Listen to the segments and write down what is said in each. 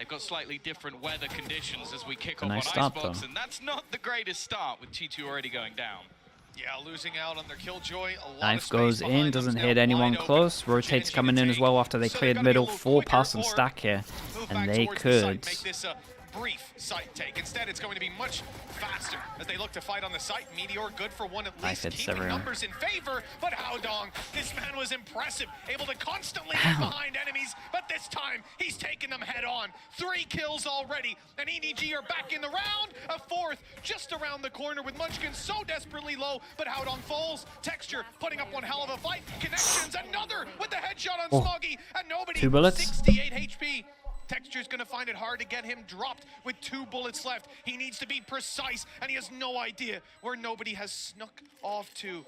They've got slightly different weather conditions as we kick off Nice on start, Icebox, though. and that's not the greatest start with T2 already going down. Yeah, losing out on their killjoy. Knife goes in, doesn't hit anyone close. Rotate's coming in as well after they cleared middle. 4 pass and stack here, and they could. Make this a brief site take. Instead, it's going to be much faster as they look to fight on the site. Meteor good for one at least, keeping numbers in favor. But Howdong, this man was impressive, able to constantly get behind enemies, but this time he's taking them head on. 3 kills already, and EDG are back in the round. A 4th just around the corner with Munchkin so desperately low, but Howdong falls. Texture putting up one hell of a fight. Connections, another with the headshot on Smoggy, and nobody. 2 bullets. 68 HP. Texture's gonna find it hard to get him dropped with 2 bullets left. He needs to be precise, and he has no idea where nobody has snuck off to.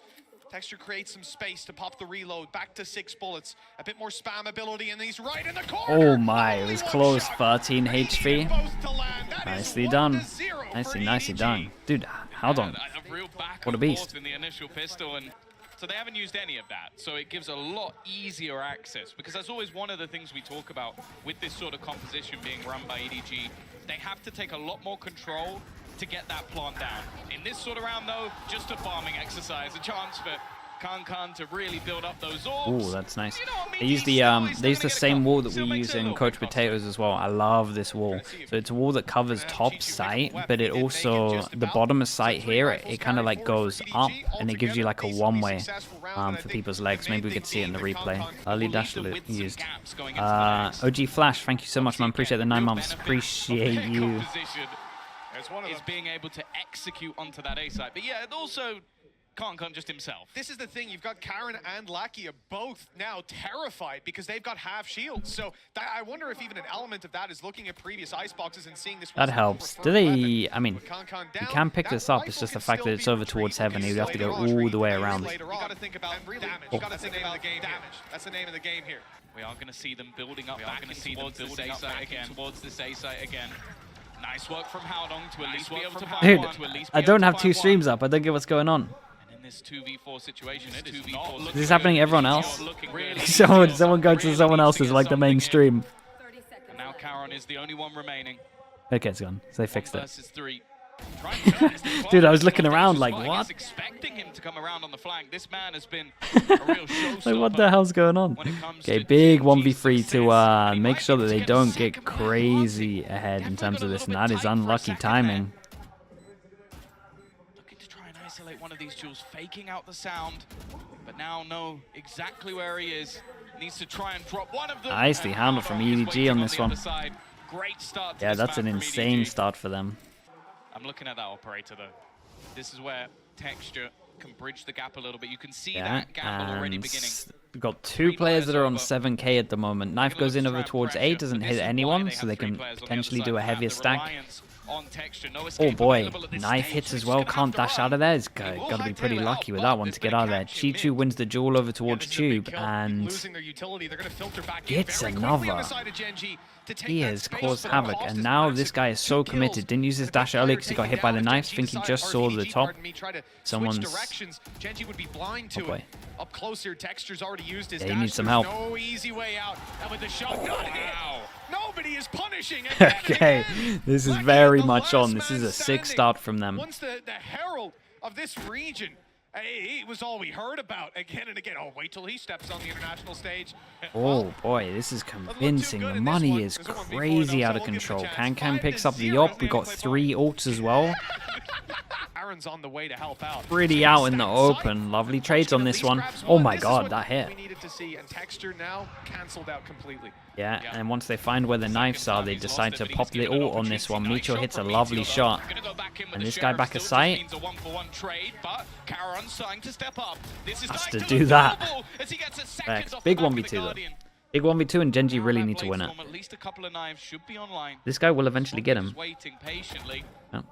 Texture creates some space to pop the reload, back to 6 bullets. A bit more spam ability, and he's right in the corner. Oh my, it was close. 13 HP. Nicely done. Nicely done. Dude, Howdong. What a beast. In the initial pistol, and so they haven't used any of that, so it gives a lot easier access, because that's always one of the things we talk about with this sort of composition being run by EDG. They have to take a lot more control to get that plant down. In this sort of round though, just a farming exercise, a chance for Kan to really build up those orbs. Oh, that's nice. You know what I mean? They use the same wall that we use in Coach Potatoes as well. I love this wall. So it's a wall that covers top sight, but it also, the bottom of sight here, it kind of like goes up, and it gives you like a one-way for people's legs. Maybe we could see it in the replay. Early dash used. OG Flash, thank you so much, man. Appreciate the 9 months. Appreciate you. Is being able to execute onto that A site, but yeah, it also Kan just himself. This is the thing, you've got Karen and Lackey are both now terrified because they've got half shields. So I wonder if even an element of that is looking at previous Iceboxes and seeing this. That helps. Do they, I mean, you can pick this up, it's just the fact that it's over towards heaven. You have to go all the way around. You gotta think about damage. You gotta think about the game damage. That's the name of the game here. We are going to see them building up back towards this A site again. Towards this A site again. Nice work from Howdong to at least be able to buy Dude, one. I don't have 2 streams up. I don't get what's going on. And in this 2v4 situation, it is not Is this happening to everyone else? Someone go to someone else's, like the main stream. And now Karen is the only one remaining. Okay, it's gone. So they fixed it. 3. Dude, I was looking around like, what? Expecting him to come around on the flank. This man has been a real showstopper. Like, what the hell's going on? Okay, big 1v3 to make sure that they don't get crazy ahead in terms of this, and that is unlucky timing. Looking to try and isolate one of these duels, faking out the sound, but now know exactly where he is. Needs to try and drop one of them. Nicely handled from EDG on this one. Great start. Yeah, that's an insane start for them. I'm looking at that operator though. This is where Texture can bridge the gap a little bit. You can see Yeah, that gap already beginning. We've got 2 players that are on 7k at the moment. Knife goes in over towards A, doesn't hit anyone, so they can potentially do a heavier stack. Oh boy, Knife hits as well, can't dash out of there. He's got to be pretty lucky with that one to get out of there. Chi-Chu wins the duel over towards Tube, and gets another. He has caused havoc, and now this guy is so committed. Didn't use his dash earlier because he got hit by the knives. Think he just saw the top. Someone's... Oh boy. Up closer, Texture's already used his he dash. needs some help. No easy way out. And with the shot, nobody is punishing. Okay, this is very much on. This is a sick start from them. Once the herald of this region, it was all we heard about again and again. Oh, wait till he steps on the international stage. Oh boy, this is convincing. The money is crazy out of control. Can picks up the op. We got 3 ults as well. Aaron's on the way to help out. Pretty out in the open. Lovely trades on this one. Oh my god, that hit. We needed to see, and Texture now cancelled out completely. Yeah, and once they find where the knives are, they decide to pop the ult on this one. Meteor hits a lovely shot. And this guy back of sight has to do that. Big 1v2 though. Big 1v2, and Gen.G really need to win it. This guy will eventually get him. Oh.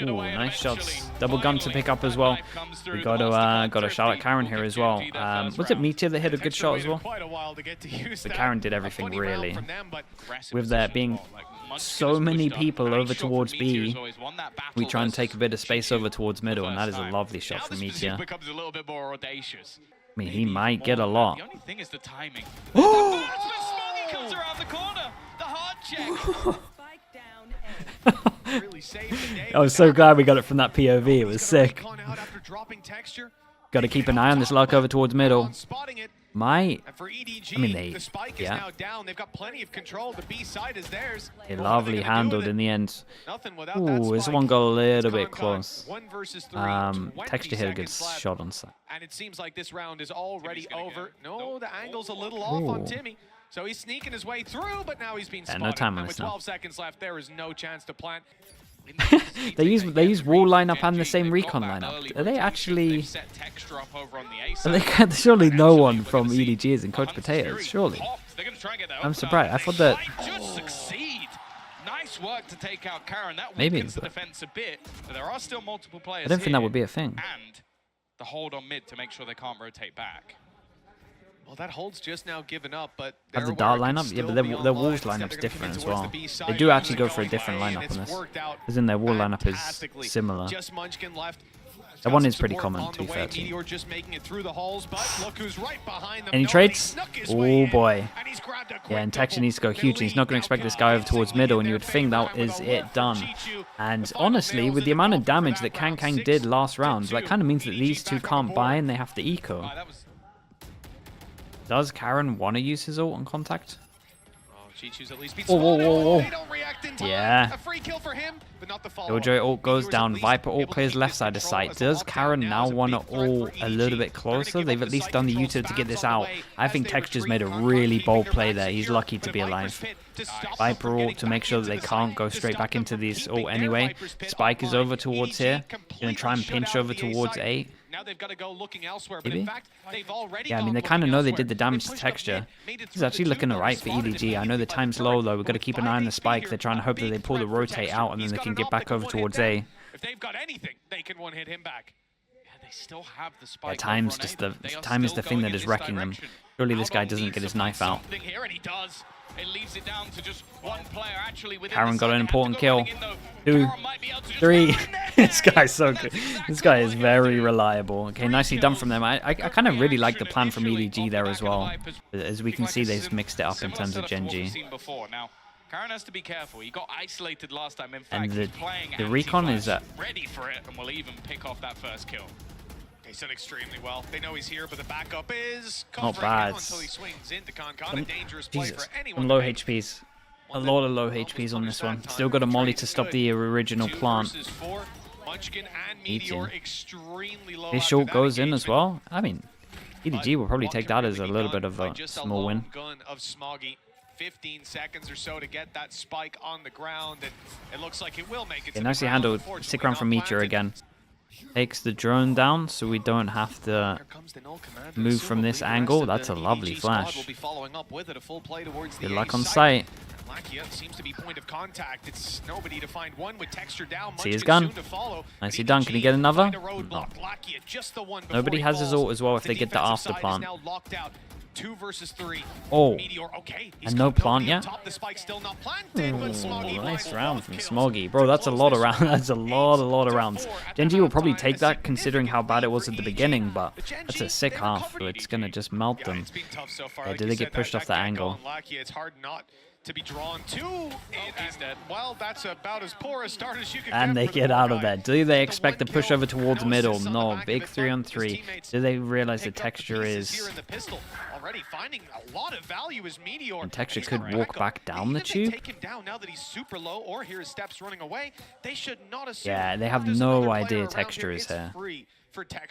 Ooh, nice shots. Double gun to pick up as well. We got to shout at Karen here as well. Was it Meteor that hit a good shot as well? But Karen did everything really. With there being so many people over towards B, we try and take a bit of space over towards middle, and that is a lovely shot from Meteor. I mean, he might get a lot. The only thing is the timing. Smoggy comes around the corner. The I was so glad we got it from that POV. It was sick. Got to keep an eye on this luck over towards middle. I mean, they've got plenty of control. The B side is theirs. They lovely handled in the end. Ooh, this one got a little bit close. Texture hit a good shot on side. And it seems like this round is already over. No, the angle's a little off on Timmy. So he's sneaking his way through, but now he's being spotted. No time on and this with 12 now. seconds left, there is no chance to plant. they use wall lineup and the same recon lineup. Are they actually? Surely no one from EDG is in Coach Potatoes. Surely. I'm surprised. I thought that. Nice work to take out Karen. That Maybe the defense a bit, but there are still multiple players. I don't think that would be a thing. And the hold on mid to make sure they can't rotate back. Well, that hold's just now given up, but have the dart lineup, yeah, but their walls lineup's different as well. They do actually go for a different lineup on this, as in their wall lineup is similar. That one is pretty common, to be fair to you. Any trades? Oh boy. Yeah, and Texture needs to go huge. He's not going to expect this guy over towards middle, and you would think that is it done. And honestly, with the amount of damage that Kang did last round, that kind of means that these two can't buy and they have to eco. Does Karen want to use his ult on contact? Whoa. Yeah. Killjoy ult goes down. Viper ult clears left side of sight. Does Karen now want to ult a little bit closer? They've at least done the utility to get this out. I think Texture's made a really bold play there. He's lucky to be alive. Viper ult to make sure that they can't go straight back into this ult anyway. Spike is over towards here. Gonna try and pinch over towards A. Now they've got to go looking elsewhere, but in fact, yeah, I mean, they kind of know they did the damage to Texture. He's actually looking alright for EDG. I know the time's low, though. We've got to keep an eye on the spike. They're trying to hope that they pull the rotate out, and then they can get back over towards A. If they've got anything, they can one-hit him back. Yeah, they still have the spike. Yeah, time is the thing that is wrecking them. Surely this guy doesn't get his knife out. It leaves it down to just one player actually. Karen got an important kill. 2, 3. This guy's so good. This guy is very reliable. Okay, nicely done from them. I kind of really like the plan from EDG there as well. As we can see, they've mixed it up in terms of Gen.G. Karen has to be careful. He got isolated last time. In fact, and he's playing the recon is ready for it, and will even pick off that first kill. He's done extremely well. They know he's here, but the backup is not bad. Until he swings into Con. A dangerous play for anyone. Some low HPs. A lot of low HPs on this one. Still got a molly to stop the original plant. This short goes in as well. I mean, EDG will probably take that as a little bit of a small win. 15 seconds or so to get that spike on the ground, and it looks like it will make it. Okay, nicely handled. Stick around for Meteor again. Takes the drone down so we don't have to move from this angle. That's a lovely flash. Good luck on sight. See his gun. Nicely done. Can he get another? No. Nobody has his ult as well if they get the after plant. 2 versus 3. Oh, Meteor, okay. And no plant yet? Nice round from Smoggy. Bro, that's a lot of rounds. That's a lot of rounds. Gen.G will probably take that considering how bad it was at the beginning, but that's a sick half. It's going to just melt them. Yeah, did they get pushed off the angle? It's hard not to be drawn to. Well, that's about as poor a start as you can. And they get out of there. Do they expect to push over towards middle? No. Big 3-on-3. Do they realize the Texture is... Already finding a lot of value as Meteor. And Texture could walk back down the tube. Take him down now that he's super low, or hear his steps running away. They should not assume. Yeah, they have no idea Texture is here.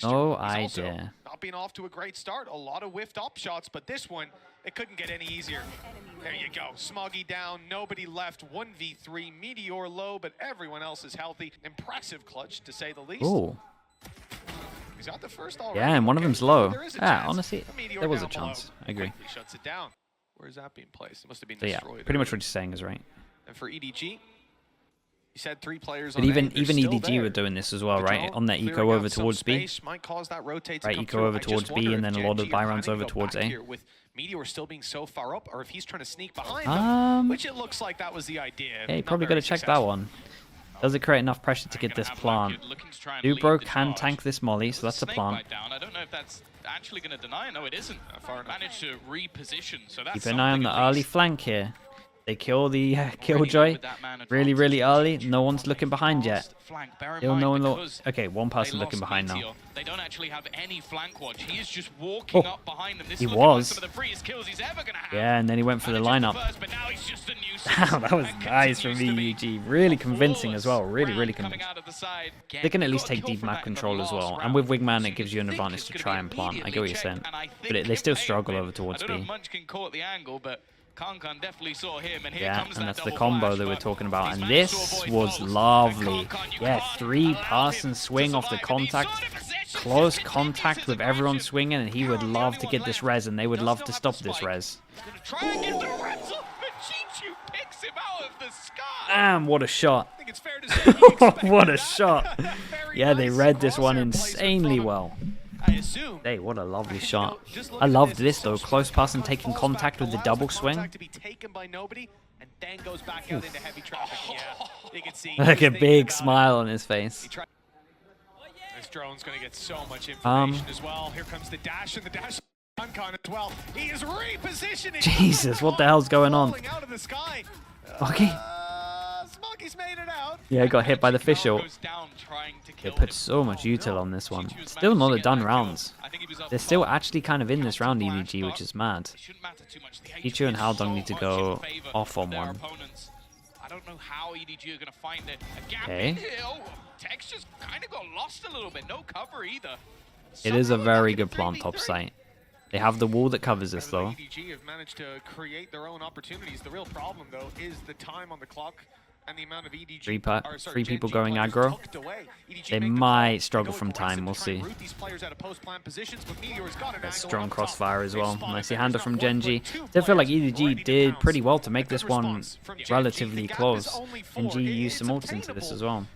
No idea. Not being off to a great start. A lot of whiffed op shots, but this one, it couldn't get any easier. There you go. Smoggy down. Nobody left. 1v3. Meteor low, but everyone else is healthy. Impressive clutch, to say the least. Ooh. He's got the first already. Yeah, and one of them's low. Yeah, honestly, there was a chance. I agree. Shuts it down. Where is that being placed? It must have been destroyed. Yeah, pretty much what you're saying is right. And for EDG, you said 3 players. But even EDG were doing this as well, right? On their eco over towards B. Right, eco over towards B, and then a lot of buy rounds over towards A. With Meteor still being so far up, or if he's trying to sneak behind them, which it looks like that was the idea. Yeah, you probably got to check that one. Does it create enough pressure to get this plant? Dubro can tank this molly, so that's a plant. I don't know if that's actually going to deny it. No, it isn't. Managed to reposition. So that's keep an eye on the early flank here. They kill the Killjoy really, really early. No one's looking behind yet. Still no one. Okay, one person looking behind now. They don't actually have any flank watch. He is just walking up behind them. This He is looking like was. some of the freest kills he's ever gonna have. Yeah, and then he went for the lineup. Wow, that was nice from VCT. Really convincing as well. Really, really convincing. They can at least take deep map control as well. And with Wingman, it gives you an advantage to try and plant. I get what you're saying. But they still struggle over towards B. Yeah, and that's the combo that we're talking about. And this was lovely. Yeah, 3 pass and swing off the contact. Close contact with everyone swinging, and he would love to get this res, and they would love to stop this res. Damn, what a shot. What a shot. Yeah, they read this one insanely well. Hey, what a lovely shot. I loved this though. Close pass and taking contact with the double swing. Like a big smile on his face. This drone's going to get so much information as well. Here comes the dash and the dash uncon as well. He is repositioning. Jesus, what the hell's going on? Okay. Yeah, got hit by the fish ult. They put so much util on this one. Still not a done rounds. They're still actually kind of in this round, EDG, which is mad. Ichu and Haldong need to go off on one. I don't know how EDG are going to find it. Okay. Texture's kind of got lost a little bit. No cover either. It is a very good plant top site. They have the wall that covers this though. EDG have managed to create their own opportunities. The real problem though is the time on the clock. And the amount of EDG, three people going aggro. They might struggle from time, we'll see. A strong crossfire as well. Nicely handled from Gen.G. I feel like EDG did pretty well to make this one relatively close. Gen.G used some ults into this as well.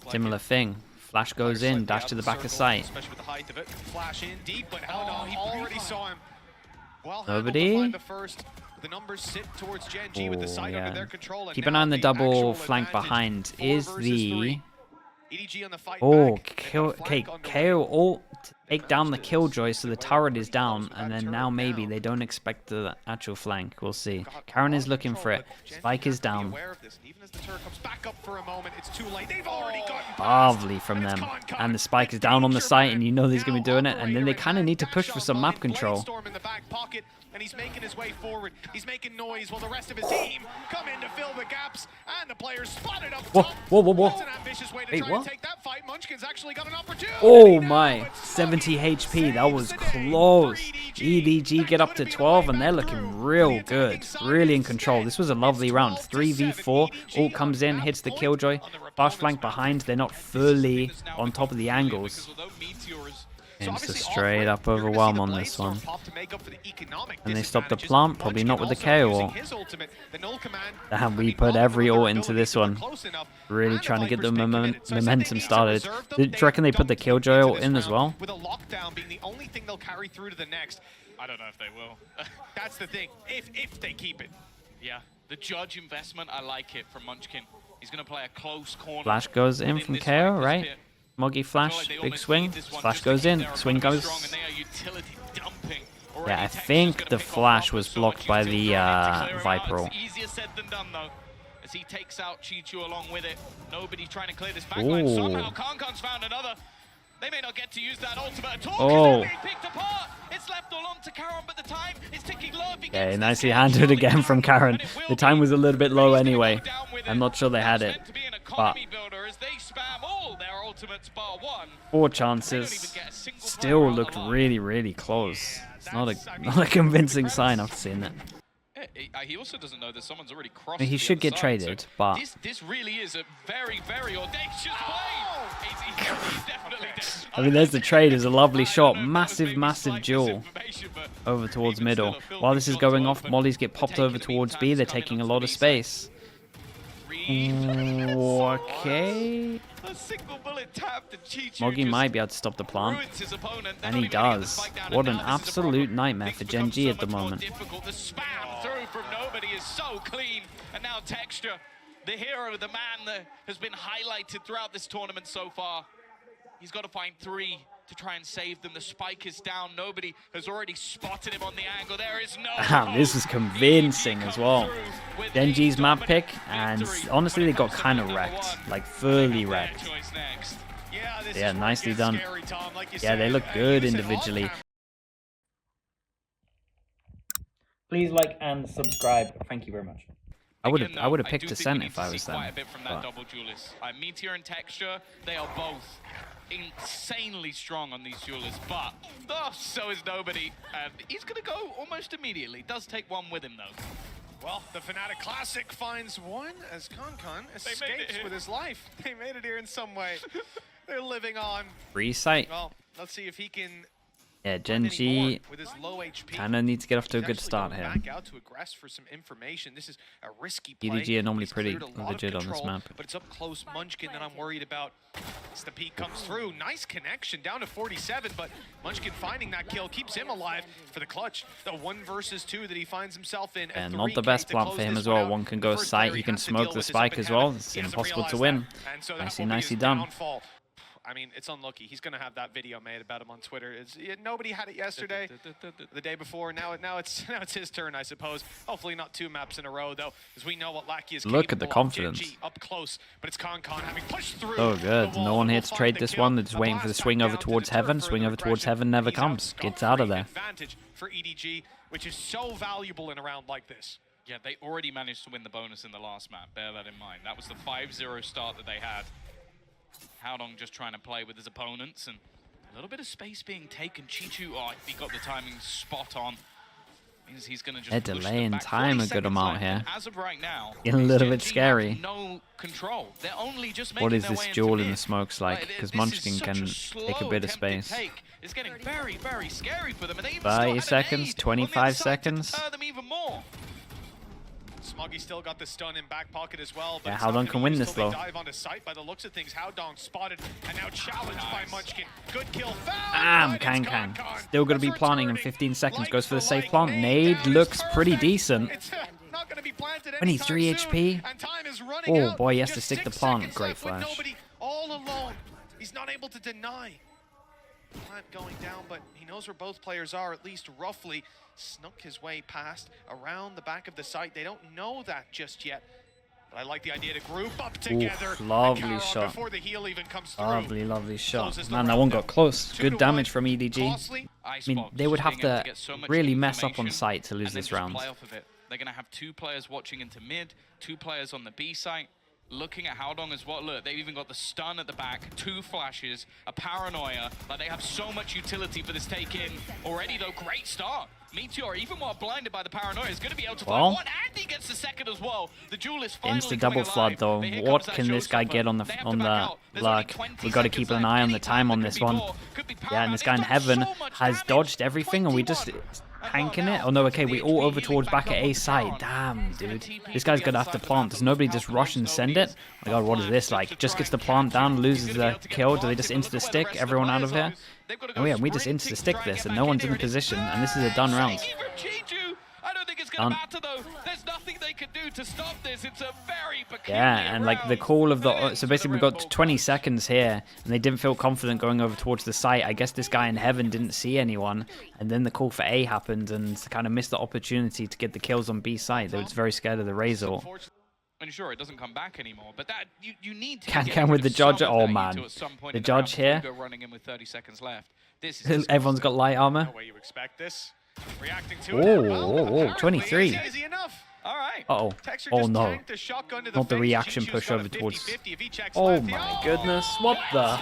Similar thing. Flash goes in, dash to the back of sight. Nobody? The numbers sit towards Gen.G with the side under their control. Keep an eye on the double flank behind. Is the KO ult take down the Killjoy so the turret is down, and then now maybe they don't expect the actual flank. We'll see. Karen is looking for it. Spike is down. Lovely from them. And the spike is down on the site, and you know he's going to be doing it. And then they kind of need to push for some map control. And he's making his way forward. He's making noise while the rest of his team come in to fill the gaps. And the players spotted up top. Whoa. That's an ambitious way to try and take that fight. Munchkin's actually got an opportunity. Oh my, 70 HP. That was close. EDG get up to 12, and they're looking real good. Really in control. This was a lovely round. 3v4. Ult comes in, hits the Killjoy. Flash flank behind. They're not fully on top of the angles. It's a straight up overwhelm on this one. And they stopped the plant, probably not with the KO. Damn, we put every ult into this one. Really trying to get the momentum started. Do you reckon they put the Killjoy ult in as well? With a lockdown being the only thing they'll carry through to the next. I don't know if they will. That's the thing, if they keep it. Yeah, the judge investment, I like it from Munchkin. He's going to play a close corner. Flash goes in from KO, right? Moggy flash, big swing, flash goes in, swing goes. Yeah, I think the flash was blocked by the Viper ult. Easier said than done though, as he takes out Chichu along with it. Nobody's trying to clear this backline. Somehow Kankan's found another. They may not get to use that ultimate at all. Being picked apart. It's left all on to Karen, but the time is ticking low. Okay, nicely handled again from Karen. The time was a little bit low anyway. I'm not sure they had it, but 4 chances. Still looked really, really close. It's not a convincing sign after seeing it. He also doesn't know that someone's already crossed. He should get traded, but this really is a very, very audacious play. He's definitely dead. I mean, there's the trade. Is a lovely shot. Massive duel over towards middle. While this is going off, mollies get popped over towards B. They're taking a lot of space. Okay. Moggy might be able to stop the plant. And he does. What an absolute nightmare for Gen.G at the moment. The spam through from nobody is so clean. And now Texture, the hero, the man that has been highlighted throughout this tournament so far. He's got to find 3 to try and save them. The spike is down. Nobody has already spotted him on the angle. There is no Damn, this is convincing as well. Gen.G's map pick, and honestly, they got kind of wrecked. Like, fully wrecked. Yeah, nicely done. Yeah, they look good individually. Please like and subscribe. Thank you very much. I would have picked Ascent if I was them. Quite a bit from that double duelist. Meteor and Texture, they are both insanely strong on these duelists, but so is Nobody. And he's gonna go almost immediately. Does take one with him though. Well, the Fnatic Classic finds one as Con escapes with his life. They made it here in some way. They're living on. Free sight. Well, let's see if he can. Yeah, Gen.G kind of needs to get off to a good start here. Back out to aggress for some information. This is a risky play. EDG are normally pretty legit on this map. But it's up close. Munchkin that I'm worried about. As the peak comes through. Nice connection down to 47, but Munchkin finding that kill keeps him alive for the clutch. The 1 versus 2 that he finds himself in. And not the best plant for him as well. One can go sight, he can smoke the spike as well. It's impossible to win. Nicely done. I mean, it's unlucky. He's going to have that video made about him on Twitter. Nobody had it yesterday, the day before. Now it's his turn, I suppose. Hopefully not 2 maps in a row, though, as we know what Lackey is. Look at the confidence. Gen.G up close, but it's Con having pushed through. Oh, good. No one here to trade this one. They're just waiting for the swing over towards heaven. Swing over towards heaven never comes. Gets out of there. Advantage for EDG, which is so valuable in a round like this. Yeah, they already managed to win the bonus in the last map. Bear that in mind. That was the 5-0 start that they had. Howdong just trying to play with his opponents, and a little bit of space being taken. Chichu, he got the timing spot on. Means he's going to just they're delaying time a good amount here. As of right now, getting a little bit scary. No control. They're only just making what is their this way duel in the smokes like? Because Munchkin can take a bit of space. It's getting very, very scary for them. And they 30 seconds, 25 seconds. Them even more. Smoggy still got the stun in back pocket as well. But yeah, Howdong can win this though. Dive onto sight by the looks of things. Howdong spotted and now challenged by Munchkin. Good kill. Found. Can. Still going to be planting in 15 seconds. Goes for the safe plant. Nade looks pretty decent. 23 HP. Oh boy, he has to stick the plant. Great flash. All alone. He's not able to deny. Plant going down, but he knows where both players are, at least roughly. Snuck his way past around the back of the site. They don't know that just yet. But I like the idea to group up together. Ooh, lovely shot. Before the heal even comes through. Lovely shot. Man, that one got close. Good damage from EDG. I mean, they would have to really mess up on site to lose this round. They're going to have 2 players watching into mid, 2 players on the B site. Looking at Howdong as well. Look, they've even got the stun at the back, 2 flashes, a paranoia. Like, they have so much utility for this take-in. Already, though, great start. Meteor, even while blinded by the paranoia, is going to be able to find one, and he gets the second as well. The duelist finally insta double flood though. What can this guy get on the luck? We've got to keep an eye on the time on this one. Yeah, and this guy in heaven has dodged everything, and we just hanking it. Oh no, okay, we all over towards back at A side. Damn, dude. This guy's gonna have to plant. Does nobody just rush and send it? Oh my god, what is this like? Just gets the plant down, loses the kill. Do they just insta stick everyone out of here? Oh yeah, we just insta stick this, and no one's in position, and this is a done round. I don't think it's gonna matter though. There's nothing they can do to stop this. It's a very peculiar yeah, and like the call of the so basically we've got 20 seconds here, and they didn't feel confident going over towards the site. I guess this guy in heaven didn't see anyone, and then the call for A happened, and kind of missed the opportunity to get the kills on B site. They were just very scared of the Razor. And sure, it doesn't come back anymore, but that you need to can with the judge. Oh man, the judge here. Running in with 30 seconds left. This is everyone's got light armor. No way you expect this. Reacting to it. Oh, 23. Easy enough. All right. Uh-oh. Oh no. Not the reaction push over towards. Oh my goodness. What the?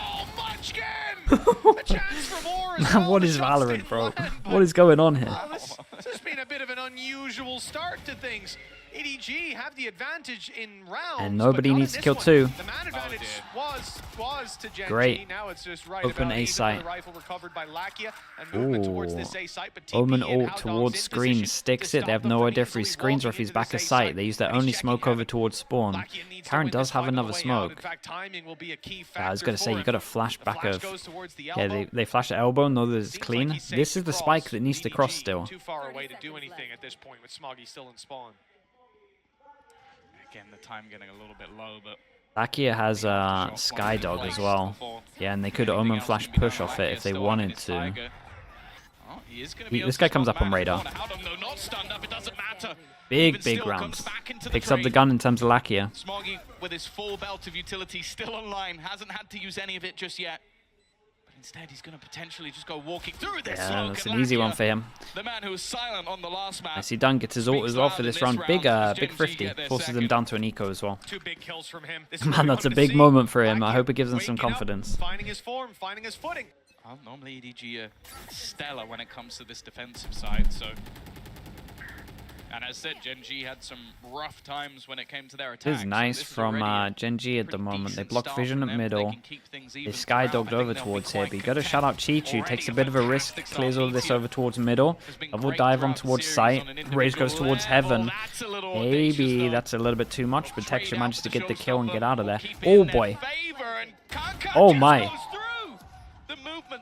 Man, what is Valorant, bro? What is going on here? This has been a bit of an unusual start to things. EDG have the advantage in rounds, and nobody needs to kill 2. The man advantage was to Gen.G. Great. Now it's just right Open A site. Rifle recovered by Lakia and movement towards this A site, but Omen ult towards screen, sticks it. They have no idea if he screens or if he's back a site. They use their only smoke over towards spawn. Karen does have another smoke. I was gonna say you gotta flash back of. Yeah, they flash at elbow, know that it's clean. This is the spike that needs to cross still. Too far away to do anything at this point with Smoggy still in spawn. Again, the time getting a little bit low, but Lakia has Skydog as well. Yeah, and they could Omen Flash push off it if they wanted to. This guy comes up on radar. Big rounds. Picks up the gun in terms of Lakia. Smoggy with his full belt of utility still online. Hasn't had to use any of it just yet. But instead, he's going to potentially just go walking through this smoke. Yeah, that's an easy one for him. The man who was silent on the last match. I see Dunn gets his ult as well for this round. Big thrifty. Forces him down to an eco as well. 2 big kills from him. Man, that's a big moment for him. I hope it gives him some confidence. Finding his form, finding his footing. Well, normally EDG are stellar when it comes to this defensive side, so... And as said, Gen.G had some rough times when it came to their attack. This is nice from Gen.G at the moment. They block vision at middle. They skydogged over towards here, but you got to shout out Chichu. Takes a bit of a risk, clears all this over towards middle. Double dive on towards sight. Rage goes towards heaven. Maybe that's a little bit too much, but Texture managed to get the kill and get out of there. Oh boy. Oh my.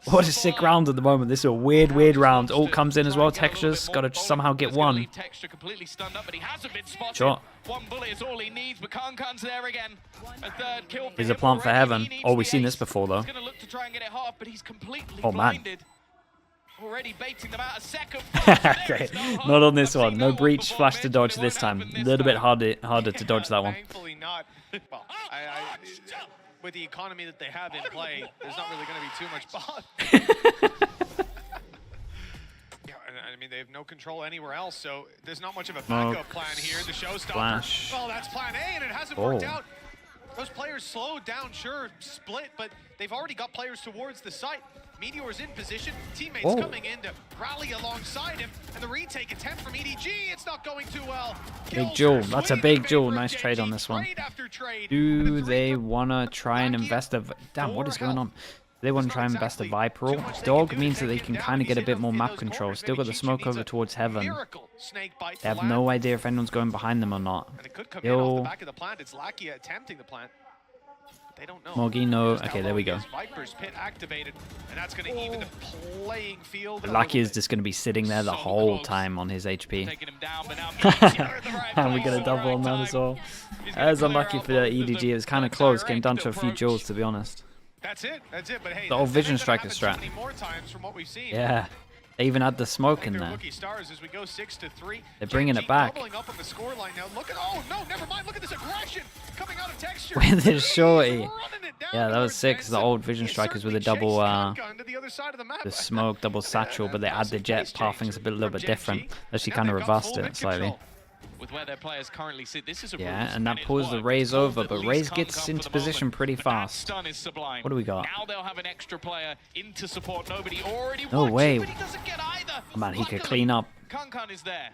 What a sick round at the moment. This is a weird round. Ult comes in as well. Texture's got to somehow get one. Sure. Here's a plant for heaven. Oh, we've seen this before though. Oh man. Okay, not on this one. No breach flash to dodge this time. A little bit harder to dodge that one. With the economy that they have in play, there's not really going to be too much bot. Yeah, I mean, they have no control anywhere else, so there's not much of a backup plan here. The showstopper. Well, that's plan A, and it hasn't worked out. Those players slowed down, sure, split, but they've already got players towards the site. Meteor's in position, teammates coming in to rally alongside him, and the retake attempt from EDG, it's not going too well. Big duel, that's a big duel. Nice trade on this one. Do they want to try and invest a... Damn, what is going on? They want to try and invest a Viper ult. Dog means that they can kind of get a bit more map control. Still got the smoke over towards heaven. They have no idea if anyone's going behind them or not. Yo. They don't know. Moggy, no. Okay, there we go. Lucky is just going to be sitting there the whole time on his HP. And we get a double on that as well. That was unlucky for EDG. It was kind of close. Came down to a few duels, to be honest. That's it. But hey, the old Vision Striker strat. Yeah. They even had the smoke in there. They're bringing it back. With his shorty. Yeah, that was sick. The old Vision Strikers with a double the smoke, double satchel, but they add the jet path. Things a little bit different. Actually kind of reversed it slightly. With where their players currently sit, this is a and that pulls the Raze over, but Raze gets into position pretty fast. What do we got? Now they'll have an extra player into support. Nobody already no way. But he doesn't get either. Oh, man, he could clean up. Kankan is there.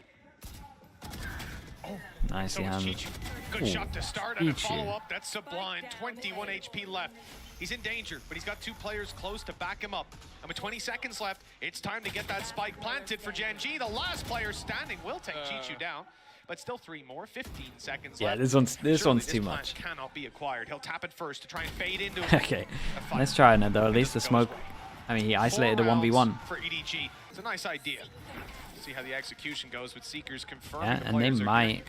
Nice, Good shot to start and a follow-up. That's sublime. 21 HP left. He's in danger, but he's got 2 players close to back him up. And with 20 seconds left, it's time to get that spike planted for Gen.G. The last player standing will take Chichu down. But still 3 more, 15 seconds left. Yeah, this one's too much. Cannot be acquired. He'll tap it first to try and fade into it. Okay, let's try it though. At least the smoke. I mean, he isolated a 1v1. For EDG, it's a nice idea. See how the execution goes with Seekers confirmed. Yeah, and they might.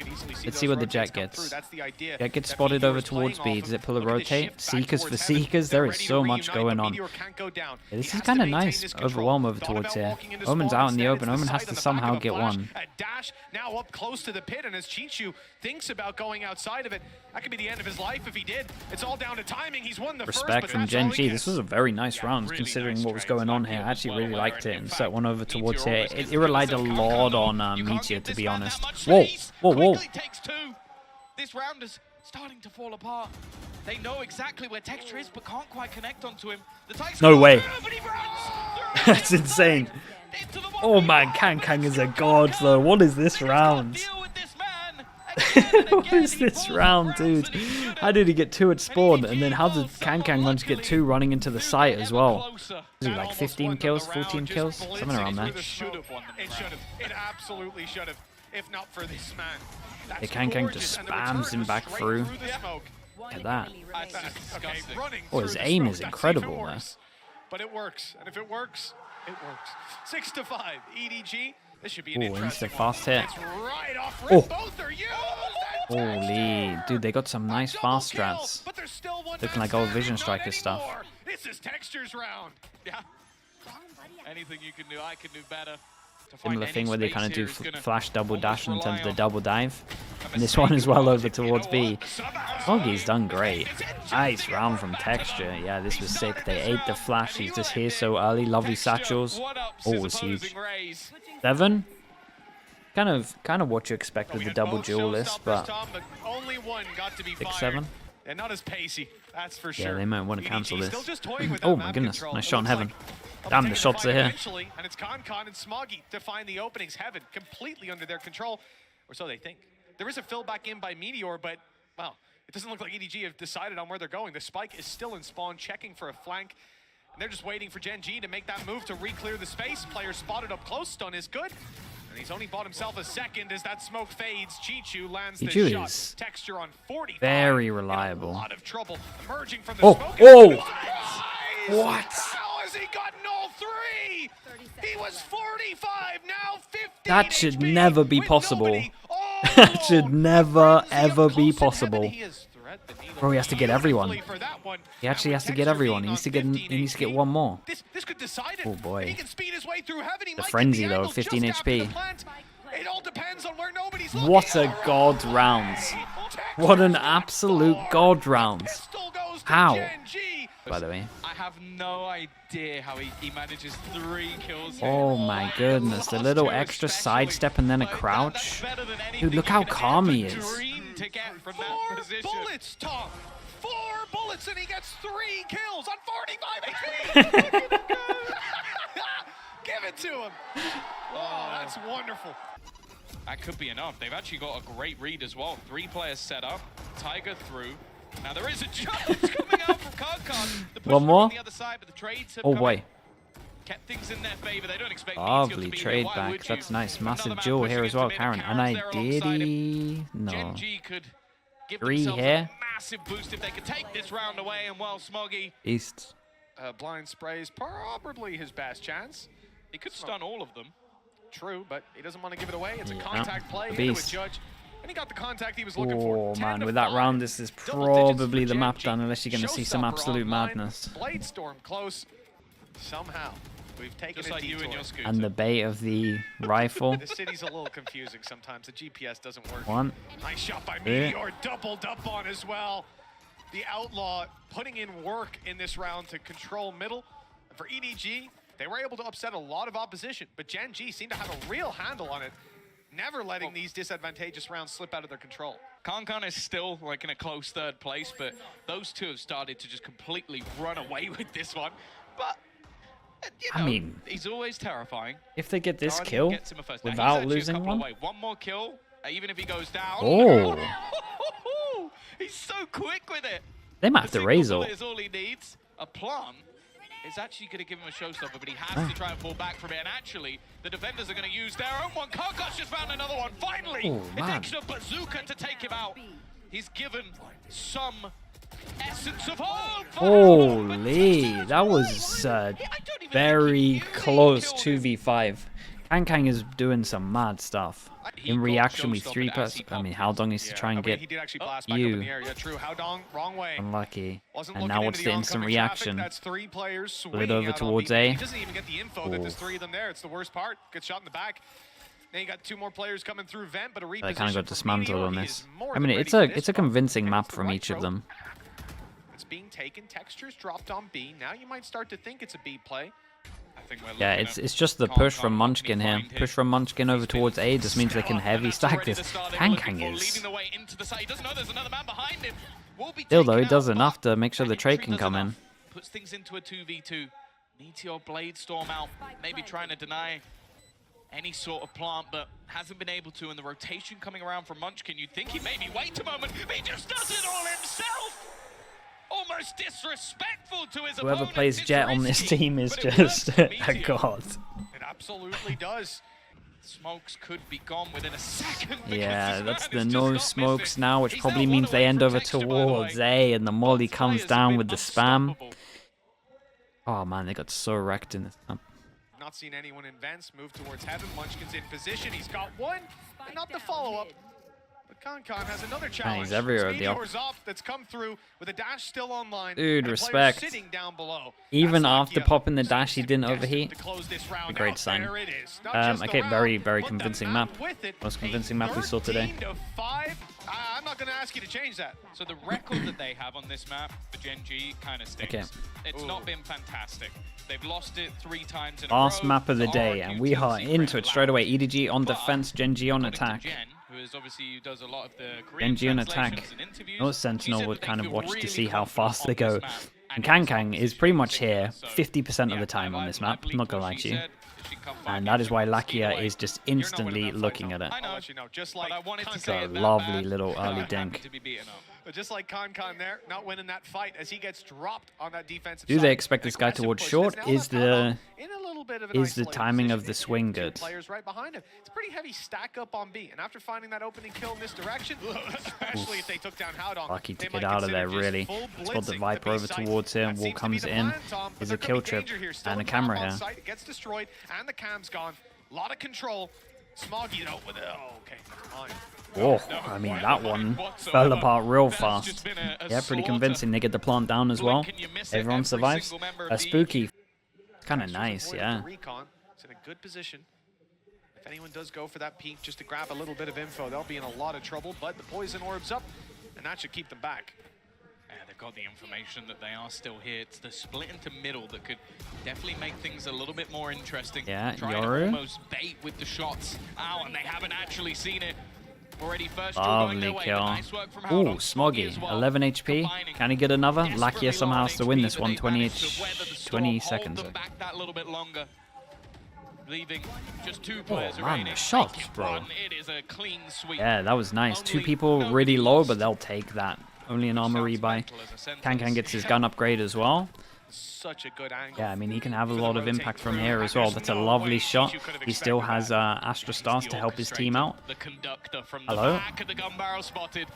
Let's see what the Jet gets. Jet gets spotted over towards B. Does it pull a rotate? Seekers for Seekers. There is so much going on. Yeah, this is kind of nice. Overwhelm over towards here. Omen's out in the open. Omen has to somehow get one. Now up close to the pit, and as Chichu thinks about going outside of it, that could be the end of his life if he did. It's all down to timing. He's won the Respect from Gen.G. This was a very nice round considering what was going on here. I actually really liked it and set one over towards here. It relied a lot on Meteor, to be honest. Whoa. This round is starting to fall apart. They know exactly where Texture is, but can't quite connect onto him. No way. That's insane. Oh man, Kang is a god though. What is this round? What is this round, dude? How did he get 2 at spawn? And then how did Kang manage to get 2 running into the site as well? Is he like 15 kills, 14 kills? Something around there. It absolutely should have. If not for this man. Yeah, Kang just spams him back through. Look at that. Oh, his aim is incredible there. But it works. And if it works, it works. 6-5, EDG. This should be an interesting fast hit. Right off rip. Both are used. Holy, dude, they got some nice fast strats. But there's Looking like old Vision Striker stuff. This is Texture's round. Yeah. Anything you can do, I can do better. Similar thing where they kind of do flash double dash in terms of the double dive. And this one as well over towards B. Sliggy's done great. Nice round from Texture. Yeah, this was sick. They ate the flash. He's just here so early. Lovely satchels. Oh, it was huge. 7. Kind of what you expect with the double duelist, but 6, 7. And not as pacey, that's for sure. Yeah, they might want to cancel this. Oh my goodness, nice shot in Heaven. Damn, the shots are here. And it's Con and Smoggy to find the openings. Heaven completely under their control, or so they think. There is a fill back in by Meteor, but, well, it doesn't look like EDG have decided on where they're going. The spike is still in spawn, checking for a flank. And they're just waiting for Gen.G to make that move to re-clear the space. Player spotted up close, stun is good. And he's only bought himself a second as that smoke fades. Chichu lands the shot. Is Texture on 45. very reliable. A lot of trouble emerging from the smoke. What? How has he gotten all 3? He was 45, now 50. That should never be possible. That should never, ever be possible. Bro, he has to get everyone. He actually has to get everyone. He needs to get one more. Oh boy. The frenzy though, 15 HP. What a god round. What an absolute god round. How? By the way. I have no idea how he manages 3 kills. Oh my goodness, the little extra sidestep and then a crouch. Dude, look how calm he is. 4 bullets, Tom. 4 bullets and he gets 3 kills on 45 HP. Give it to him. Oh, that's wonderful. That could be enough. They've actually got a great read as well. 3 players set up. Tiger through. Now there is a jump coming out from Con. One more. The other side, but the trades have oh boy. Kept things in their favor. They don't expect lovely trade back. That's nice. Massive duel here as well, Karen. And ideally, no. Gen.G could give 3 themselves here. a massive boost if they could take this round away. And well, Smoggy. East. Blind sprays probably his best chance. He could stun all of them. True, but he doesn't want to give it away. It's a contact play into a judge. And he got the contact he was looking for. Oh man, with that round, this is probably the map done, unless you're going to see some absolute madness. Blade Storm close. Somehow, we've taken a detour. And the bait of the rifle. The city's a little confusing sometimes. The GPS doesn't work. 1. Nice shot by Meteor, doubled up on as well. The Outlaw putting in work in this round to control middle. And for EDG, they were able to upset a lot of opposition, but Gen.G seemed to have a real handle on it. Never letting these disadvantageous rounds slip out of their control. Con is still like in a close 3rd place, but those 2 have started to just completely run away with this one. But you know, I mean, he's always terrifying. If they get this kill without losing one. One more kill, even if he goes down. Oh. He's so quick with it. They might have to raise all. Is all he needs. A plum is actually going to give him a showstopper, but he has to try and fall back from it. And actually, the defenders are going to use their own one. Karkash just found another one. Finally, it takes a bazooka to take him out. He's given some essence of hope. Holy, that was very close 2v5. Kang is doing some mad stuff. In reaction with 3 person. I mean, Haldong needs to try and get you. Unlucky. And now what's the instant reaction? Split over towards A. He doesn't even get the info that there's 3 of them there. It's the worst part. Gets shot in the back. Then you got 2 more players coming through vent, but a reposition. They kind of got dismantled on this. I mean, it's a convincing map from each of them. It's being taken. Textures dropped on B. Now you might start to think it's a B play. Yeah, it's just the push from Munchkin here. Push from Munchkin over towards A just means they can heavy stack this. Kang is. Still though, he does enough to make sure the trade can come in. Puts things into a 2v2. Meteor Blade Storm out, maybe trying to deny any sort of plant, but hasn't been able to. And the rotation coming around from Munchkin, you'd think he maybe wait a moment, but he just does it all himself! Almost disrespectful to his Whoever plays Jet on this team is just a god. It absolutely does. Smokes could be gone within a second. Yeah, that's the no smokes now, which probably means they end over towards A, and the molly comes down with the spam. Oh man, they got so wrecked in this. Not seen anyone in vents move towards heaven. Munchkin's in position. He's got one, and not the follow-up. Concon has another challenge. He's everywhere, Meteor's up that's come through with a dash still online. Dude, respect. Sitting down below. Even That's after Lakia. popping the dash, he didn't overheat. To close this round A great out. sign. There it is. Not just the Okay, round, very but the convincing map. with it. Most convincing map we saw today. 13 to 5. I'm not going to ask you to change that. So the record that they have on this map for Gen.G kind of stinks. Okay. It's not been fantastic. They've lost it 3 times in Last a row. map of the day, and we are into it straight away. EDG on But defense, Gen.G on according to attack. Gen, who is obviously does a lot of the Korean Gen.G on attack. translations and interviews, No she Sentinel said would that they kind of feel watch to really see how confident fast they on go. this map, And it's Kang is pretty much here 50% of the time on this map. I'm not gonna lie to you. And that is why Lakia is just instantly looking at it. I'll let you know. Just like But I wanted to It's say a it that lovely bad, little but I early happened dink. to be beaten up. But just like Concon there, not winning that fight as he gets dropped on that defensive Do side. they expect this guy Aggressive towards push. short? There's now Is left Aldo the in a little bit of an is the isolated timing of position. the swing Two good? players right behind him. It's a pretty heavy stack up on B, and after finding that opening kill in this direction, especially if they took down Howdong, Lucky to they get might out of there, consider just really. full Spot the blitzing Viper B over site. towards him. That Wall seems to be comes the in. plan, Tom, but Is there a could kill be trip danger here. Still and a the camera bomb on here. site. It gets destroyed, and the cam's gone. A lot of control. Smoggy though with it. Oh, okay, never mind. Oh, I mean, that one fell apart real fast. Yeah, pretty convincing. They get the plant down as well. Everyone survives. Spooky. Kind of nice, yeah. Recon. It's in a good position. If anyone does go for that peek just to grab a little bit of info, they'll be in a lot of trouble, but the poison orb's up, and that should keep them back. Yeah, they've got the information that they are still here. It's the split into middle that could definitely make things a little bit more interesting. Yeah, Trying to Yoru. almost bait with the shots out, and they haven't actually seen it. Already first draw going their Lovely way, kill. but nice work from Ooh, Howdong. Smoggy. as well, 11 HP. combining Can he get another? desperately Lakia somehow low has to win HP, this but one. they 20 managed to weather the storm, 20 hold seconds. them back that little bit longer. Leaving just 2 players man, remaining. the shots, Make it bro. one. It is a clean sweep. Yeah, that was nice. 2 Only people nobody really low, lost. but they'll take that. Only an armor Sounds rebuy. mental as a sentence. Kankan gets his gun upgrade as well. Such a good angle. Yeah, I mean, he can have a for the lot of rotate impact from through, here and as well. there's That's a no lovely way shot. you could have He still expected has that. Astra Stars to help his team out. The conductor from the Hello? back of the gun barrel spotted.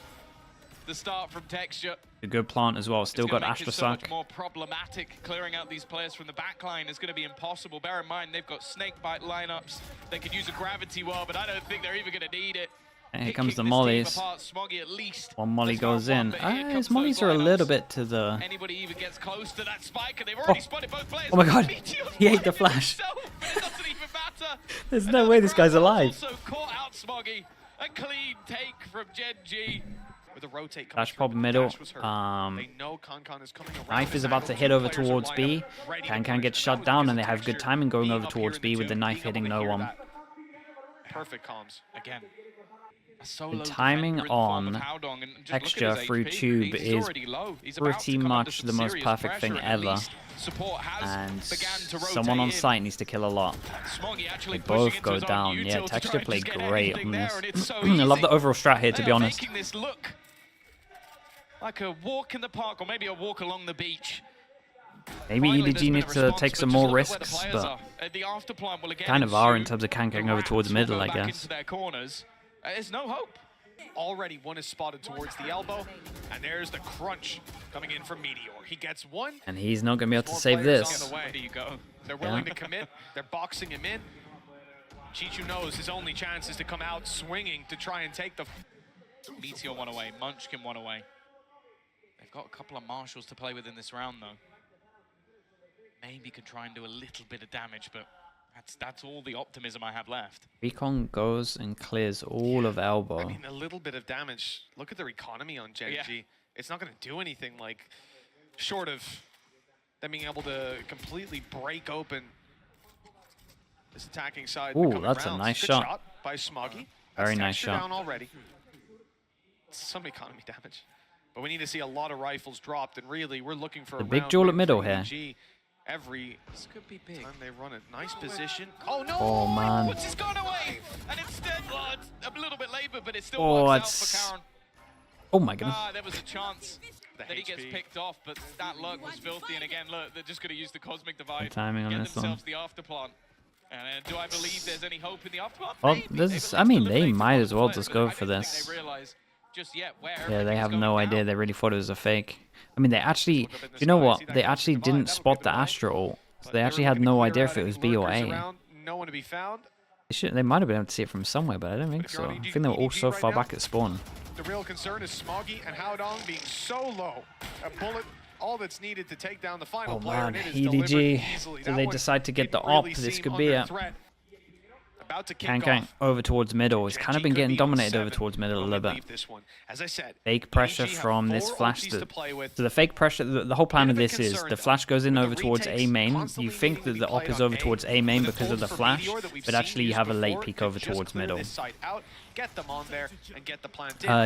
The start from Texture. A good plant as well. Still It's gonna got make it Astra so much Suck. more problematic. Clearing out these players from the back line is going to be impossible. Bear in mind, they've got snakebite lineups. They could use a gravity well, but I don't think they're even going to need it. And here Picking comes the this team mollies. apart, Smoggy at least. One molly has found goes one, in. but here His comes mollies those are a little lineups. bit to the... Anybody even gets close to that spike, and they've already spotted both players. Oh my god. Meteor's He ate the blinded flash. himself, but it doesn't even matter. There's no Another way this guy's grab alive. Also caught out Smoggy. A clean take from Gen.G. With a rotate coming Dash through, pop but the middle. dash was hurt. They know Concon is coming around Knife this is about angle. to hit Two over players are towards lined B. up, ready to Kankan push. gets And shut that down, was and they because have good Texture timing going being over up here towards in B the with the two, knife being hitting able to no hear one. that. Perfect comms. Again. A solo timing defender in the form of on Howdong, and just Texture look at his through HP. tube He's is already low. He's about to pretty come under much some the most serious perfect thing pressure, and at ever. least support has And began to rotate someone on in. site needs to kill a lot. Smoggy actually They pushing both into go his own down. util Yeah, to Texture try and played just get great anything on there, this. and it's so I love the easy. overall strat here, to They be are honest. making this look like a walk in the park, or maybe a walk along the beach. Maybe Finally, there's EDG been a needs to response, take but some just more look at where the risks, players but are. The afterplan will again kind of are in ensue. terms of Kankan The over towards Rats will middle, go I back guess. into their corners. There's no hope. Already one is spotted towards the elbow, and there's the crunch coming in from Meteor. He gets one. And he's not going to be able to More save players this. on the way. There you go. They're willing to commit. They're boxing him in. Chichu knows his only chance is to come out swinging to try and take the... Meteor one away, Munchkin one away. They've got a couple of marshals to play with in this round, though. Maybe could try and do a little bit of damage, but that's all the optimism I have left. Recon goes and clears all of elbow. I mean, a little bit of damage. Look at their economy on Gen.G. Yeah. It's not going to do anything like short of them being able to completely break open this attacking side. in the Ooh, coming that's a rounds. nice Good shot. by Smoggy. Very That's nice Texture shot. down already. Some economy damage. But we need to see a lot of rifles dropped, and really, we're looking for The a big round duel at win middle for here. EDG every This could be big. time they run it. Nice position. Oh, no! Oh, man. What's just gone away? And instead, well, it's a little bit late, but it still Oh, works it's... out for Karen. Oh, my goodness. There was a chance that he gets HP. picked off, but that luck was filthy. And again, look, they're just going to use the Cosmic Divide. The timing on get this one. themselves the afterplant. And do I believe there's any hope in the afterplant? Well, Maybe. this- They've I mean, at least they eliminated might one as well player, just but go I for don't this. think they realize just yet where Yeah, they everything's have going no idea. down. They really thought it was a fake. I mean, they actually... You know what? They actually didn't spot the Astra ult. So they actually had no idea if it was B or A. No one to be found. They might have been able to see it from somewhere, but I don't think so. I think they were all so far back at spawn. The real concern is Smoggy and Haodong being so low. A bullet, all that's needed to take down the final player. Man, And it is EDG. easily. Do they decide to get the op? This could be it. About to kick Kank off. over towards middle. He's kind of been getting dominated over towards middle a little bit. As I said, Fake pressure from this flash. So the fake pressure, the whole plan of this is the flash goes in over towards A main. You think that the op is over towards A main because of the flash, but actually you have a late peek over towards middle.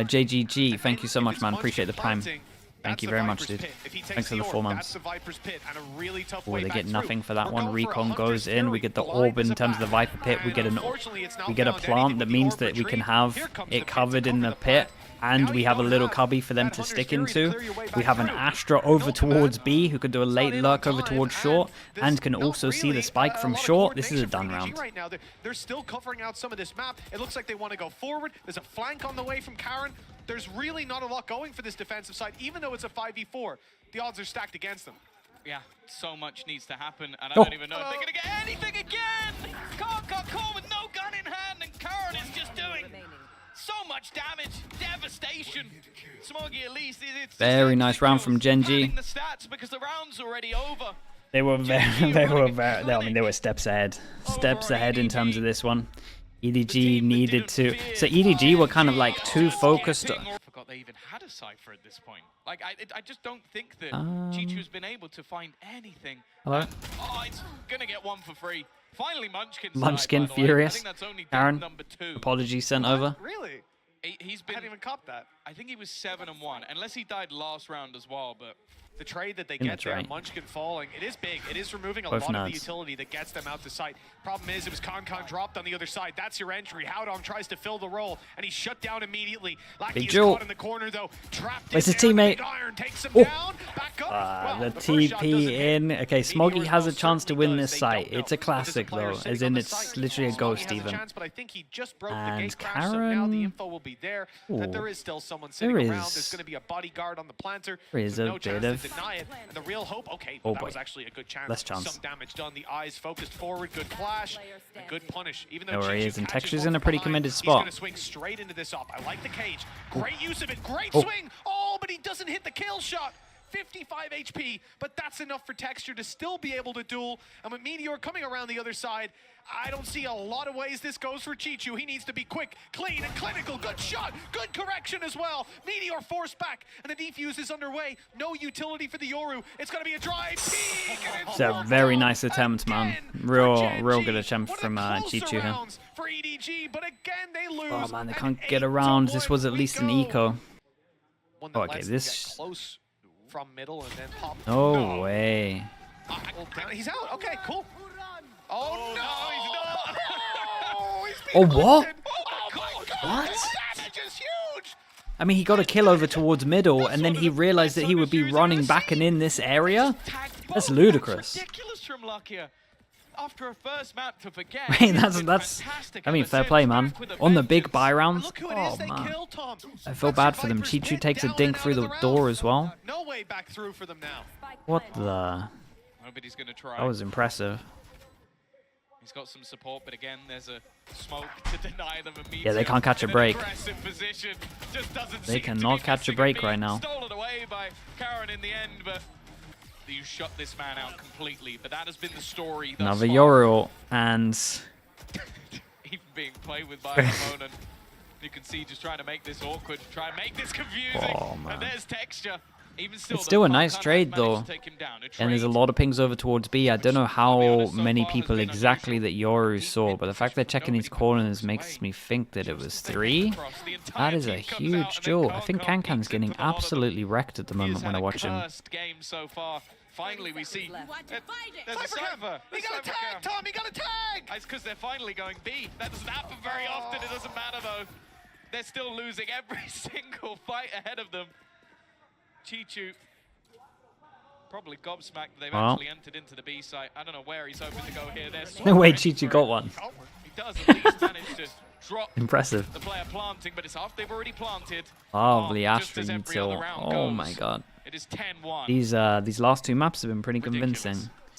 Gen.G, thank you so much, man. Appreciate the prime. Thank you very much, dude. Thanks for the 4 months. Oh, they get nothing for that one. Recon goes in. We get the orb in terms of the Viper pit. We get a plant that means that we can have it covered in the pit. And we have a little cubby for them to stick into. We have an Astra over towards B who could do a late lurk over towards short and can also see the spike from short. This is a done round. Right now, they're still covering out some of this map. It looks like they want to go forward. There's a flank on the way from Karen. There's really not a lot going for this defensive side, even though it's a 5v4. The odds are stacked against them. Yeah, so much needs to happen, and I don't even know if they're going to get anything again. Khan got caught with no gun in hand, and Karen is just doing so much damage, devastation. Smoggy at least. It's very nice round from Gen.G. The stats because the round's already over. They were they were steps ahead. Steps ahead in terms of this one. EDG needed to. So EDG were kind of like too focused. I forgot they even had a cipher at this point. Like I just don't think that Chichu's been able to find anything. Hello. Oh, it's gonna get one for free. Finally, Munchkin furious. I think that's only Karen, number 2. apologies sent over. Really? He's been. I hadn't even caught that. I think he was 7-1, unless he died last round as well. But the trade that they get there, right. Munchkin falling, it is big. It is removing a lot of the utility that gets them out to sight. Problem is, it was Khan dropped on the other side. That's your entry. Haodong tries to fill the role, and he's shut down immediately. Lackey is caught in the corner, though. Trapped Where's his teammate? Iron takes him down. Back up. The TP in. Okay, Smoggy has a chance to win this site. It's a classic, though, as in it's literally a ghost, even. And Karen... There is still someone sitting around. There's going to be a bodyguard on the planter. There is a bit of... And the real hope, okay, oh that boy. was actually a good chance. Less chance. Some damage done. The eyes focused forward. Good flash. And good punish. Even though there he is, and Texture's in a pretty pretty committed spot. He's going to swing straight into this op. I like the cage. Great use of it. Great swing. Oh, but he doesn't hit the kill shot. 55 HP, but that's enough for Texture to still be able to duel. And with Meteor coming around the other side, I don't see a lot of ways this goes for Chichu. He needs to be quick, clean, and clinical. Good shot, good correction as well. Meteor forced back, and the defuse is underway. No utility for the Yoru. It's going to be a drive peek. It's a very nice attempt, man. Real good attempt from Chichu here. For EDG, but again they lose. Oh man, they can't get around. This was at least an eco. Oh, okay, this... from middle and then pop. No way. He's out. Okay, cool. Oh no, he's not. Oh what? Oh, what? Damage is huge. I mean, he got a kill over towards middle, and then he realized that he would be running back and in this area. That's ludicrous. Ridiculous from Luckier. After a first map to forget. Hey, that's. I mean, fair play, man. On the big buy rounds. Oh man, I feel bad for them. Chichu takes a dink through the door as well. No way back through for them now. What the? Nobody's gonna try. That was impressive. He's got some support, but again, there's a smoke to deny them immediately. Yeah, they can't catch a break. They cannot catch a break right now. Stolen away by Karen in the end, but you shut this man out completely. But that has been the story. Another Yoru and even being played with by an opponent. You can see just trying to make this awkward, try and make this confusing. Oh, man. And there's Texture. Even still, it's still a nice trade, though. And there's a lot of pings over towards B. I don't know how many people exactly that Yoru saw, but the fact they're checking these corners makes me think that it was 3. That is a huge duel. I think Kankan's getting absolutely wrecked at the moment when I watch him. Finally, we see. There's a cipher. He got a tag, Tom. He got a tag. It's because they're finally going B. That doesn't happen very often. It doesn't matter though. They're still losing every single fight ahead of them. Chichu probably gobsmacked that they've actually entered into the B site. I don't know where he's hoping to go here. No way, Chichu got one. He does at least manage to drop impressive. The player planting, but it's after they've already planted. Oh, the Astra until. Oh my god. It is 10-1. These last 2 maps have been pretty convincing.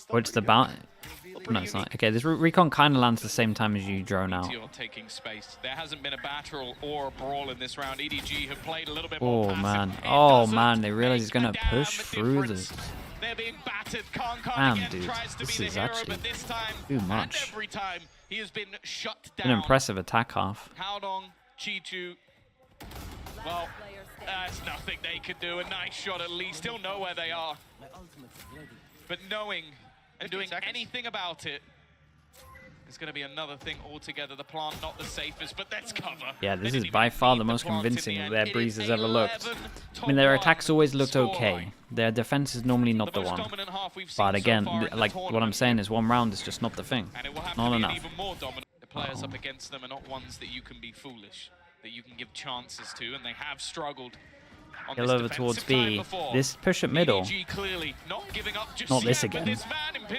Or it's the bounty. No, it's not. Okay, this recon kind of lands the same time as you drone out. Meteor taking space. There hasn't been a battle or a brawl in this round. EDG have played a little bit more passive. Man. Oh, man. They realize he's going to push through this. They're being battered. Damn, dude. This is actually too much. Every time he has been shut down. An impressive attack half. Howdong, Chi-Chu. Well, there's nothing they could do. A nice shot at least. He'll know where they are. But knowing and doing anything about it is going to be another thing altogether. The plant not the safest, but that's cover. Yeah, this is by far the most convincing that their Breeze has ever looked. I mean, their attacks always looked okay. Their defense is normally not the one. But again, like what I'm saying is 1 round is just not the thing. Not enough. The players up against them are not ones that you can be foolish, that you can give chances to, and they have struggled. Kill over towards B. This push at middle. Not this again.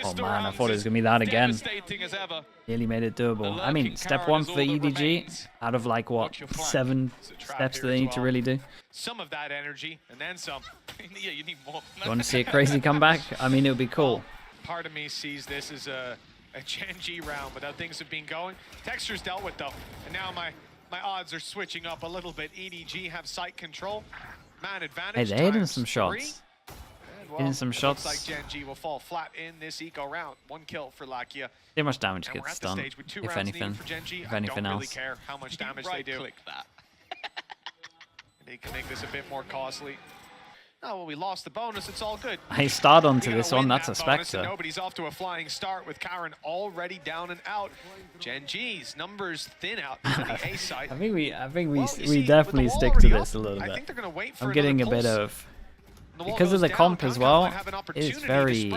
Oh man, I thought it was going to be that again. Nearly made it doable. I mean, step 1 for EDG out of like what, 7 steps that they need to really do. Some of that energy and then some. Yeah, you need more. You want to see a crazy comeback? I mean, it would be cool. Part of me sees this as a Gen.G round, but how things have been going. Texture's dealt with though, and now my odds are switching up a little bit. EDG have site control. Man advantage. Hey, they're hitting some shots. Hitting some shots. Looks like Gen.G will fall flat in this eco round. 1 kill for Lakia. Too much damage gets done, if anything. If anything else. Really care how much damage they do. Click that. They can make this a bit more costly. Oh, well, we lost the bonus. It's all good. I start onto this one. That's a Spectre. Nobody's off to a flying start with Karen already down and out. Gen.G's numbers thin out to the A side. I think we definitely stick to this a little bit. I think they're going to wait for I'm getting a bit of, because of the comp as well. It's very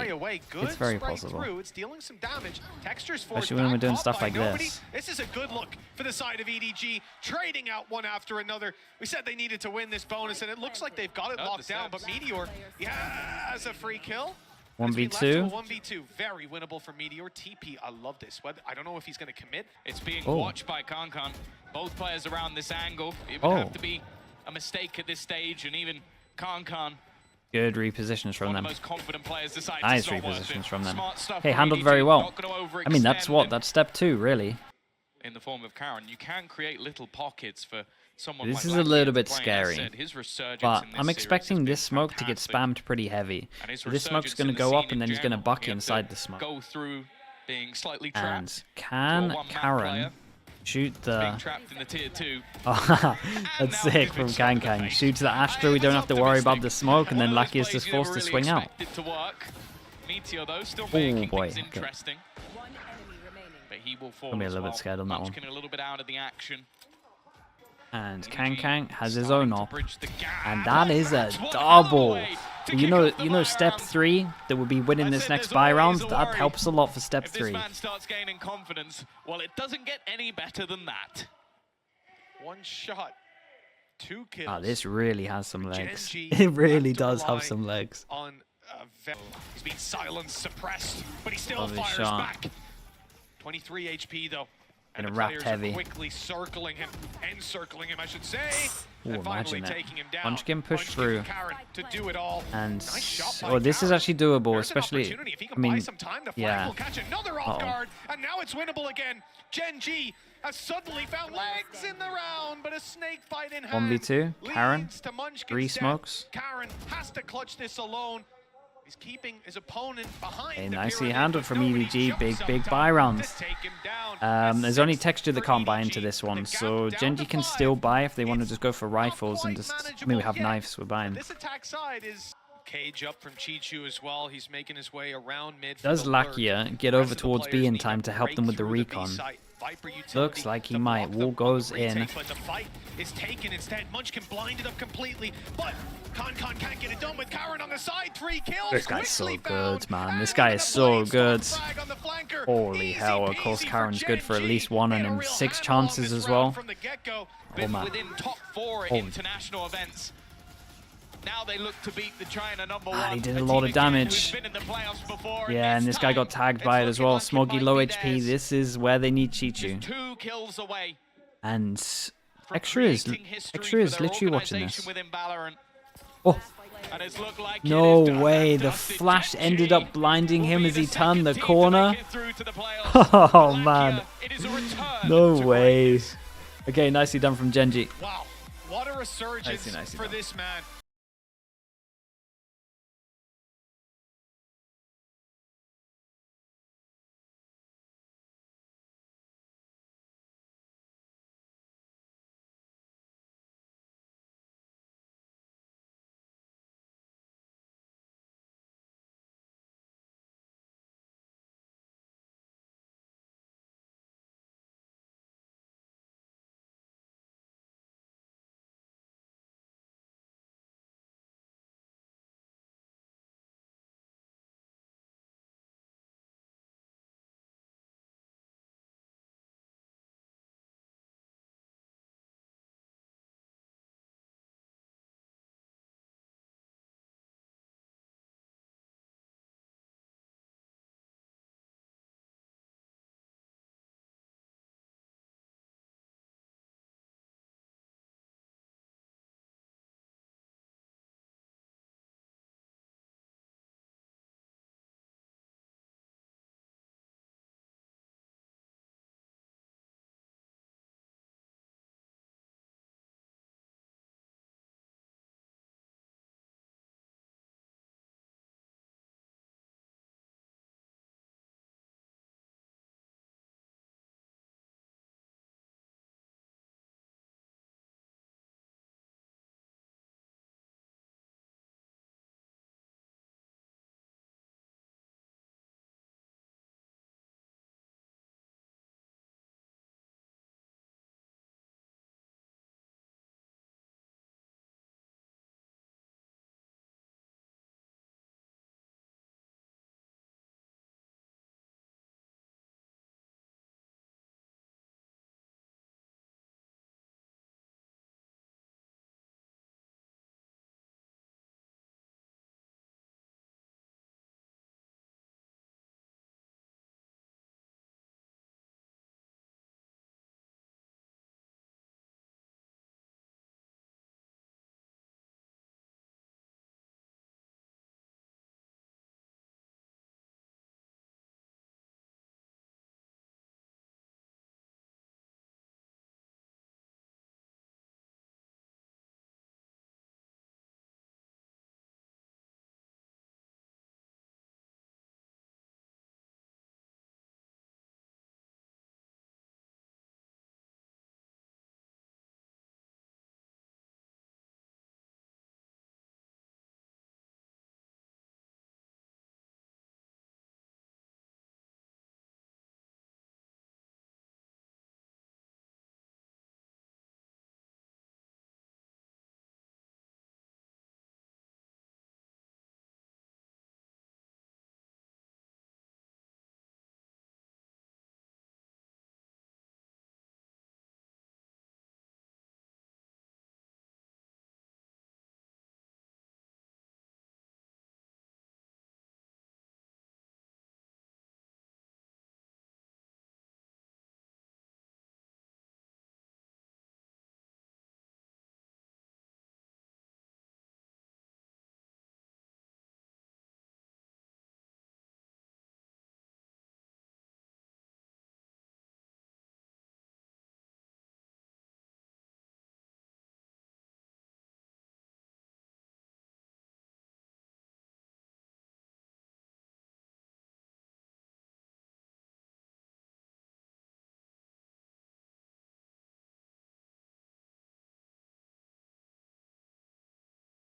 possible. It's dealing some damage. Textures especially when we're doing stuff like this. This is a good look for the side of EDG, trading out one after another. We said they needed to win this bonus, and it looks like they've got it locked down. But Meteor, has a free kill. 1v2. 1v2, very winnable for Meteor. TP, I love this. I don't know if he's going to commit. It's being watched by Kankan. Both players around this angle. It would have to be a mistake at this stage, and even Kankan. Good repositions from them. Nice repositions from them. Hey, handled very well. I mean, that's step 2, really. In the form of Karen, you can create little pockets for someone. This is a little bit scary, but I'm expecting this smoke to get spammed pretty heavy. So this smoke's going to go up, and then he's going to buck inside the smoke. And can Karen shoot the... Oh, that's sick from Kang. Shoots the Astro, we don't have to worry about the smoke, and then Lucky is just forced to swing out. Oh boy, okay. Gonna be a little bit scared on that one. And Kang has his own op, and that is a double. You know, step 3 that would be winning this next buy round. That helps a lot for step 3. This man starts gaining confidence. Well, it doesn't get any better than that. 1 shot, 2 kills. Ah, this really has some legs. It really does have some legs. He's been silenced, suppressed, but he still fires back. 23 HP though. And wrapped heavy. Quickly circling him, encircling him, I should say. Ooh, and finally imagine that. taking him down. Munchkin push through. To do it all. And nice this is actually doable, There's especially. If he can I mean, buy some time, the flag will catch another off guard, and now it's winnable again. Gen.G has suddenly found legs in the round, but a snake fight in hand. 1v2. Karen. 3 death. smokes. Karen has to clutch this alone. He's keeping his opponent behind. Okay, nicely handled from EDG. Big buy rounds. There's only texture that can't buy into this one, so Gen.G can still buy if they want to just go for rifles and just. I mean, we have knives. We're buying. This attack side is cage up from Chi-Chu as well. He's making his way around mid. Does Lakia get over towards B in time to help them with the recon? Looks like he might. Wall goes in. But the fight is taken instead. Munchkin blinded up completely, but Kankan can't get it done with Karen on the side. 3 kills. This guy's so good, man. This guy is so good. Holy hell, of course Karen's good for at least 1 and in 6 chances as well. Oh man. Within top 4 international events. Now they look to beat the China #1. He did a lot of damage. Yeah, and this guy got tagged by it as well. Smoggy, low HP. This is where they need Chi-Chu. 2 kills away. And Extra is literally watching this. Oh, And it's looked like No way, the flash ended up blinding him as he turned the corner. Oh man, no way. Okay, nicely done from Gen.G. Wow, what a resurgence for this man.